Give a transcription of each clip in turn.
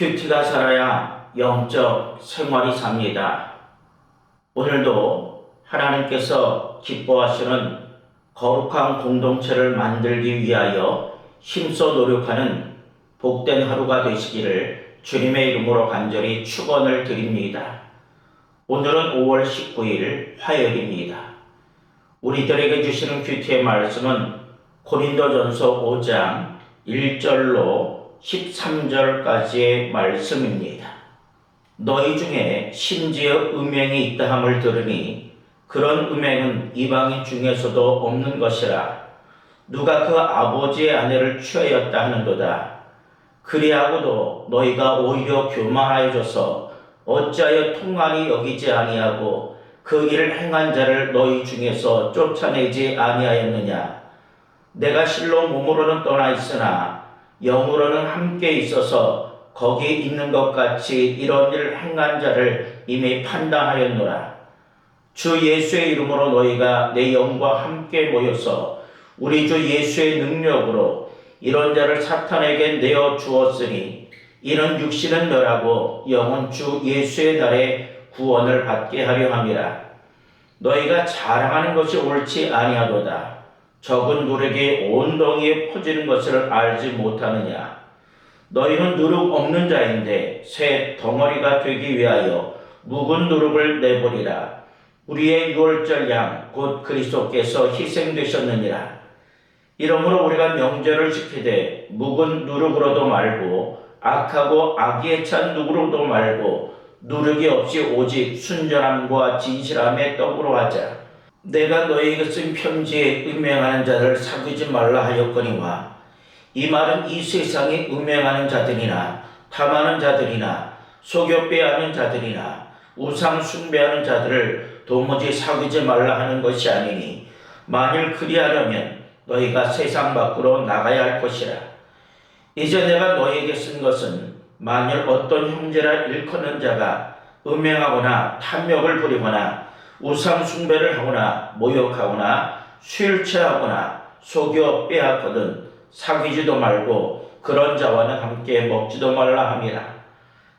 큐티가 살아야 영적 생활이 삽니다. 오늘도 하나님께서 기뻐하시는 거룩한 공동체를 만들기 위하여 힘써 노력하는 복된 하루가 되시기를 주님의 이름으로 간절히 축원을 드립니다. 오늘은 5월 19일 화요일입니다. 우리들에게 주시는 큐티의 말씀은 고린도전서 5장 1절로 13절까지의 말씀입니다. 너희 중에 심지어 음행이 있다 함을 들으니 그런 음행은 이방인 중에서도 없는 것이라. 누가 그 아버지의 아내를 취하였다 하는도다. 그리하고도 너희가 오히려 교만하여져서 어찌하여 통한이 여기지 아니하고 그 일을 행한 자를 너희 중에서 쫓아내지 아니하였느냐. 내가 실로 몸으로는 떠나 있으나 영으로는 함께 있어서 거기 있는 것 같이 이런 일을 행한 자를 이미 판단하였노라. 주 예수의 이름으로 너희가 내 영과 함께 모여서 우리 주 예수의 능력으로 이런 자를 사탄에게 내어 주었으니 이는 육신은 멸하고 영은 주 예수의 날에 구원을 받게 하려 함이라. 너희가 자랑하는 것이 옳지 아니하도다. 적은 누룩이 온 덩이에 퍼지는 것을 알지 못하느냐. 너희는 누룩 없는 자인데 새 덩어리가 되기 위하여 묵은 누룩을 내버리라. 우리의 유월절 양 곧 그리스도께서 희생되셨느니라. 이러므로 우리가 명절을 지키되 묵은 누룩으로도 말고 악하고 악의에 찬 누룩으로도 말고 누룩이 없이 오직 순전함과 진실함의 떡으로 하자. 내가 너희에게 쓴 편지에 음행하는 자를 사귀지 말라 하였거니와 이 말은 이 세상에 음행하는 자들이나 탐하는 자들이나 속여 빼앗는 자들이나 우상 숭배하는 자들을 도무지 사귀지 말라 하는 것이 아니니 만일 그리하려면 너희가 세상 밖으로 나가야 할 것이라. 이제 내가 너희에게 쓴 것은 만일 어떤 형제라 일컫는 자가 음행하거나 탐욕을 부리거나 우상 숭배를 하거나 모욕하거나 술 취하거나 속여 빼앗거든 사귀지도 말고 그런 자와는 함께 먹지도 말라 함이라.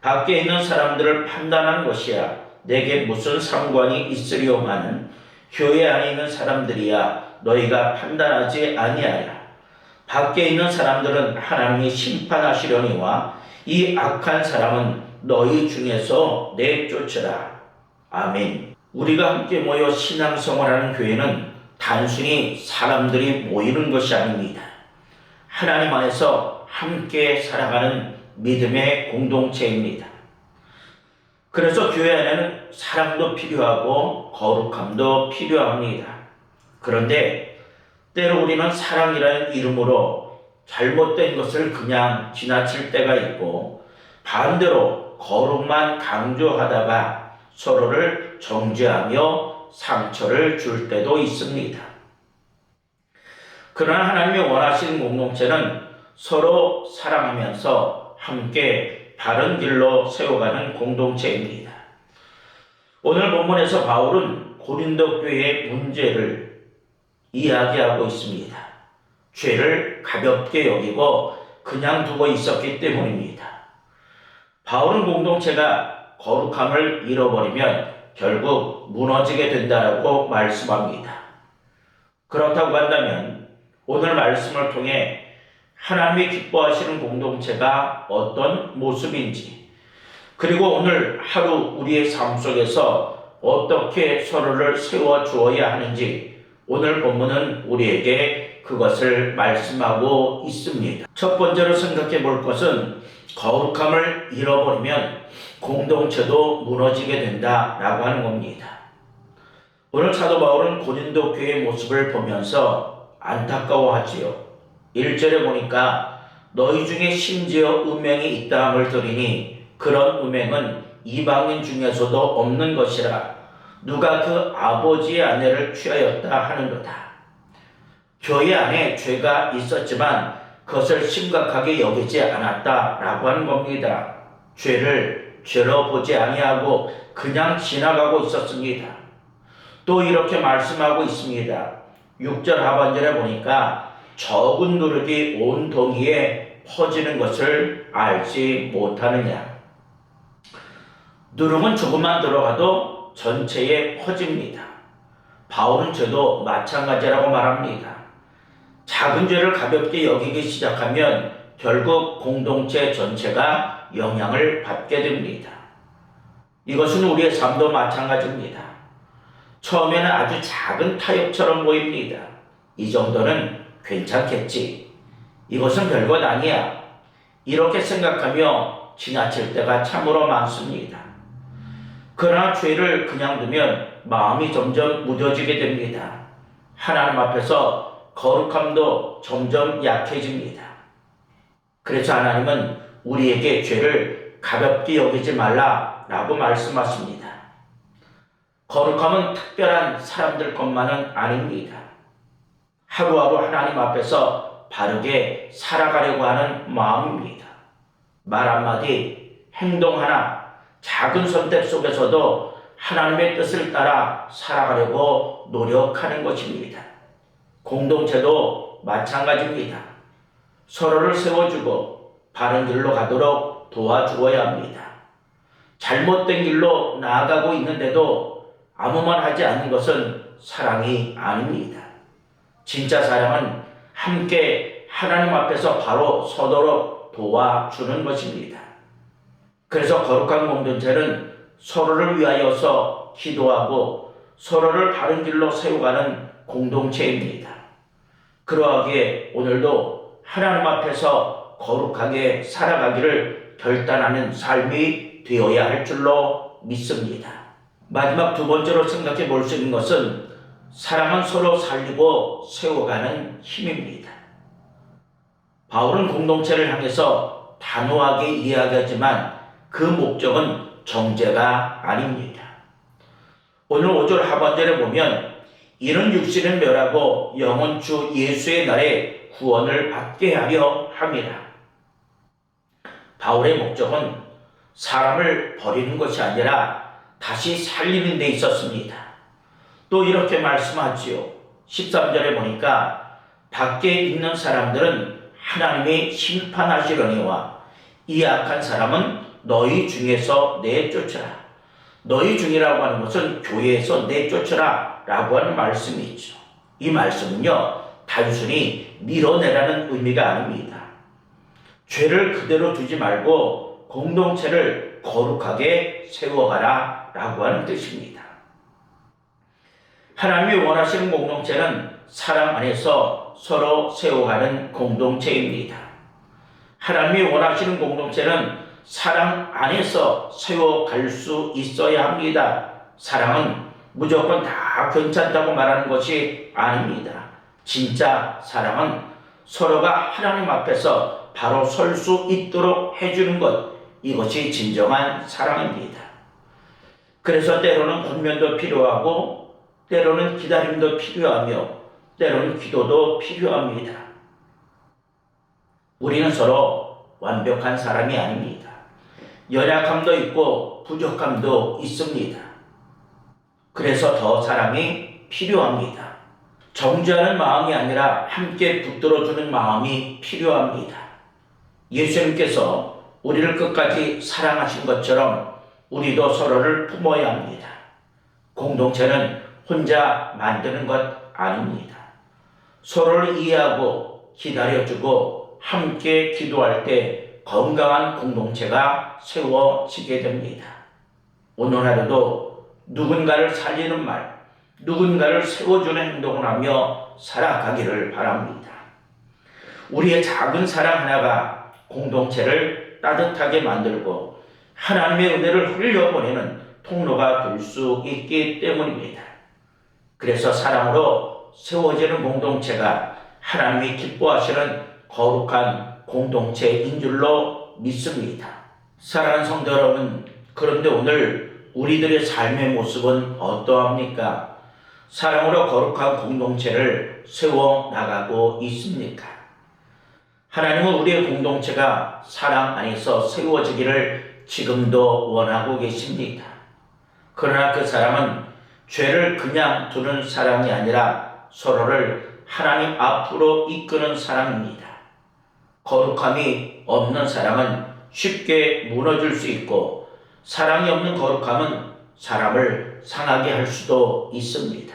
밖에 있는 사람들을 판단하는 것이야 내게 무슨 상관이 있으리오마는 교회 안에 있는 사람들이야 너희가 판단하지 아니하라. 밖에 있는 사람들은 하나님이 심판하시려니와 이 악한 사람은 너희 중에서 내쫓으라. 아멘. 우리가 함께 모여 신앙생활하는 교회는 단순히 사람들이 모이는 것이 아닙니다. 하나님 안에서 함께 살아가는 믿음의 공동체입니다. 그래서 교회 안에는 사랑도 필요하고 거룩함도 필요합니다. 그런데 때로 우리는 사랑이라는 이름으로 잘못된 것을 그냥 지나칠 때가 있고 반대로 거룩만 강조하다가 서로를 정죄하며 상처를 줄 때도 있습니다. 그러나 하나님이 원하시는 공동체는 서로 사랑하면서 함께 바른 길로 세워가는 공동체입니다. 오늘 본문에서 바울은 고린도 교회의 문제를 이야기하고 있습니다. 죄를 가볍게 여기고 그냥 두고 있었기 때문입니다. 바울은 공동체가 거룩함을 잃어버리면 결국 무너지게 된다라고 말씀합니다. 그렇다고 한다면 오늘 말씀을 통해 하나님이 기뻐하시는 공동체가 어떤 모습인지 그리고 오늘 하루 우리의 삶 속에서 어떻게 서로를 세워주어야 하는지 오늘 본문은 우리에게 그것을 말씀하고 있습니다. 첫 번째로 생각해 볼 것은 거룩함을 잃어버리면 공동체도 무너지게 된다라고 하는 겁니다. 오늘 사도 바울은 고린도 교회의 모습을 보면서 안타까워하지요. 1절에 보니까 너희 중에 심지어 음행이 있다 함을 들으니 그런 음행은 이방인 중에서도 없는 것이라. 누가 그 아버지의 아내를 취하였다 하는도다. 교회 안에 죄가 있었지만 그것을 심각하게 여기지 않았다라고 하는 겁니다. 죄를 죄로 보지 아니하고 그냥 지나가고 있었습니다. 또 이렇게 말씀하고 있습니다. 6절 하반절에 보니까 적은 누룩이 온 덩이에 퍼지는 것을 알지 못하느냐. 누름은 조금만 들어가도 전체에 퍼집니다. 바울은 죄도 마찬가지라고 말합니다. 작은 죄를 가볍게 여기기 시작하면 결국 공동체 전체가 영향을 받게 됩니다. 이것은 우리의 삶도 마찬가지입니다. 처음에는 아주 작은 타협처럼 보입니다. 이 정도는 괜찮겠지. 이것은 별것 아니야. 이렇게 생각하며 지나칠 때가 참으로 많습니다. 그러나 죄를 그냥 두면 마음이 점점 무뎌지게 됩니다. 하나님 앞에서 거룩함도 점점 약해집니다. 그래서 하나님은 우리에게 죄를 가볍게 여기지 말라라고 말씀하십니다. 거룩함은 특별한 사람들 것만은 아닙니다. 하루하루 하나님 앞에서 바르게 살아가려고 하는 마음입니다. 말 한마디, 행동 하나, 작은 선택 속에서도 하나님의 뜻을 따라 살아가려고 노력하는 것입니다. 공동체도 마찬가지입니다. 서로를 세워주고 바른 길로 가도록 도와주어야 합니다. 잘못된 길로 나아가고 있는데도 아무 말 하지 않는 것은 사랑이 아닙니다. 진짜 사랑은 함께 하나님 앞에서 바로 서도록 도와주는 것입니다. 그래서 거룩한 공동체는 서로를 위하여서 기도하고 서로를 바른 길로 세워가는 공동체입니다. 그러하기에 오늘도 하나님 앞에서 거룩하게 살아가기를 결단하는 삶이 되어야 할 줄로 믿습니다. 마지막 두 번째로 생각해 볼 수 있는 것은 사랑은 서로 살리고 세워가는 힘입니다. 바울은 공동체를 향해서 단호하게 이야기하지만 그 목적은 정죄가 아닙니다. 오늘 5절 하반절에 보면 이는 육신을 멸하고 영은 주 예수의 날에 구원을 받게 하려 함이라. 바울의 목적은 사람을 버리는 것이 아니라 다시 살리는 데 있었습니다. 또 이렇게 말씀하지요. 13절에 보니까 밖에 있는 사람들은 하나님이 심판하시려니와 이 악한 사람은 너희 중에서 내쫓으라. 너희 중이라고 하는 것은 교회에서 내쫓으라 라고 하는 말씀이 있죠. 이 말씀은요, 단순히 밀어내라는 의미가 아닙니다. 죄를 그대로 두지 말고 공동체를 거룩하게 세워가라 라고 하는 뜻입니다. 하나님이 원하시는 공동체는 사랑 안에서 서로 세워가는 공동체입니다. 하나님이 원하시는 공동체는 사랑 안에서 세워갈 수 있어야 합니다. 사랑은 무조건 다 괜찮다고 말하는 것이 아닙니다. 진짜 사랑은 서로가 하나님 앞에서 바로 설 수 있도록 해주는 것, 이것이 진정한 사랑입니다. 그래서 때로는 권면도 필요하고 때로는 기다림도 필요하며 때로는 기도도 필요합니다. 우리는 서로 완벽한 사람이 아닙니다. 연약함도 있고 부족함도 있습니다. 그래서 더 사랑이 필요합니다. 정죄하는 마음이 아니라 함께 붙들어주는 마음이 필요합니다. 예수님께서 우리를 끝까지 사랑하신 것처럼 우리도 서로를 품어야 합니다. 공동체는 혼자 만드는 것 아닙니다. 서로를 이해하고 기다려주고 함께 기도할 때 건강한 공동체가 세워지게 됩니다. 오늘 하루도 누군가를 살리는 말, 누군가를 세워주는 행동을 하며 살아가기를 바랍니다. 우리의 작은 사랑 하나가 공동체를 따뜻하게 만들고 하나님의 은혜를 흘려보내는 통로가 될 수 있기 때문입니다. 그래서 사랑으로 세워지는 공동체가 하나님이 기뻐하시는 거룩한 공동체인 줄로 믿습니다. 사랑하는 성도 여러분, 그런데 오늘 우리들의 삶의 모습은 어떠합니까? 사랑으로 거룩한 공동체를 세워나가고 있습니까? 하나님은 우리의 공동체가 사랑 안에서 세워지기를 지금도 원하고 계십니다. 그러나 그 사랑은 죄를 그냥 두는 사랑이 아니라 서로를 하나님 앞으로 이끄는 사랑입니다. 거룩함이 없는 사랑은 쉽게 무너질 수 있고 사랑이 없는 거룩함은 사람을 상하게 할 수도 있습니다.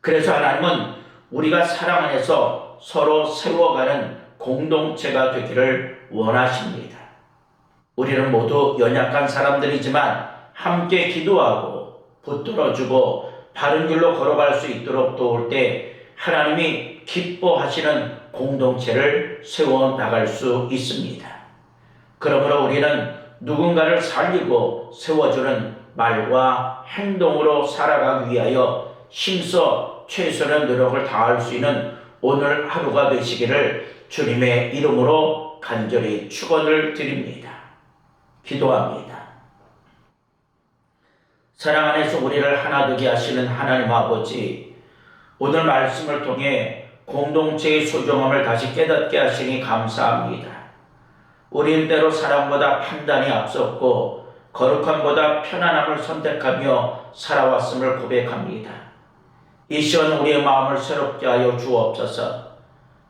그래서 하나님은 우리가 사랑 안에서 서로 세워가는 공동체가 되기를 원하십니다. 우리는 모두 연약한 사람들이지만 함께 기도하고 붙들어주고 바른 길로 걸어갈 수 있도록 도울 때 하나님이 기뻐하시는 공동체를 세워나갈 수 있습니다. 그러므로 우리는 누군가를 살리고 세워주는 말과 행동으로 살아가기 위하여 힘써 최선의 노력을 다할 수 있는 오늘 하루가 되시기를 주님의 이름으로 간절히 축원을 드립니다. 기도합니다. 사랑 안에서 우리를 하나 되게 하시는 하나님 아버지, 오늘 말씀을 통해 공동체의 소중함을 다시 깨닫게 하시니 감사합니다. 우리는 때로 사랑보다 판단이 앞섰고 거룩함보다 편안함을 선택하며 살아왔음을 고백합니다. 이 시간 우리의 마음을 새롭게 하여 주옵소서.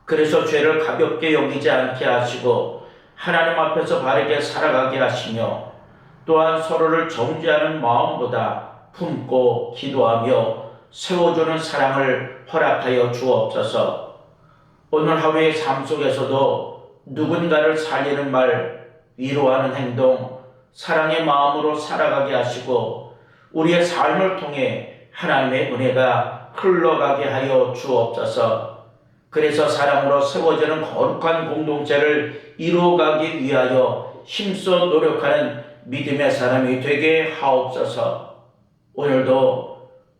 그래서 죄를 가볍게 여기지 않게 하시고 하나님 앞에서 바르게 살아가게 하시며 또한 서로를 정죄하는 마음보다 품고 기도하며 세워주는 사랑을 허락하여 주옵소서. 오늘 하루의 삶 속에서도 누군가를 살리는 말, 위로하는 행동, 사랑의 마음으로 살아가게 하시고 우리의 삶을 통해 하나님의 은혜가 흘러가게 하여 주옵소서. 그래서 사랑으로 세워지는 거룩한 공동체를 이루어가기 위하여 힘써 노력하는 믿음의 사람이 되게 하옵소서. 오늘도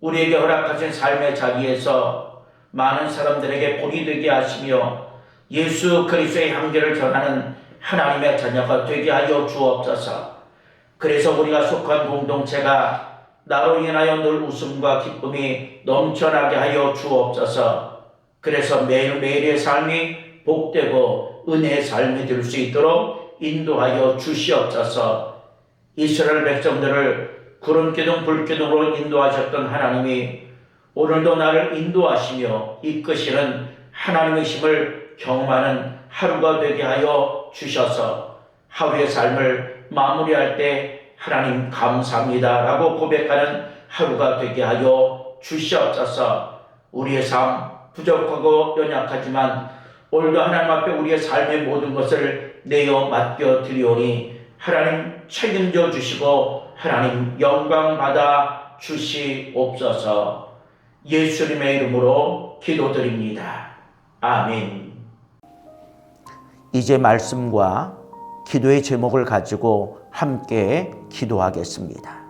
우리에게 허락하신 삶의 자리에서 많은 사람들에게 복이 되게 하시며 예수 그리스도의 향기를 전하는 하나님의 자녀가 되게 하여 주옵소서. 그래서 우리가 속한 공동체가 나로 인하여 늘 웃음과 기쁨이 넘쳐나게 하여 주옵소서. 그래서 매일매일의 삶이 복되고 은혜의 삶이 될 수 있도록 인도하여 주시옵소서. 이스라엘 백성들을 구름기둥 불기둥으로 인도하셨던 하나님이 오늘도 나를 인도하시며 이끄시는 하나님이심을 경험하는 하루가 되게 하여 주셔서 하루의 삶을 마무리할 때 하나님 감사합니다 라고 고백하는 하루가 되게 하여 주시옵소서. 우리의 삶 부족하고 연약하지만 오늘도 하나님 앞에 우리의 삶의 모든 것을 내어 맡겨 드리오니 하나님 책임져 주시고 하나님 영광 받아 주시옵소서. 예수님의 이름으로 기도드립니다. 아멘. 이제 말씀과 기도의 제목을 가지고 함께 기도하겠습니다.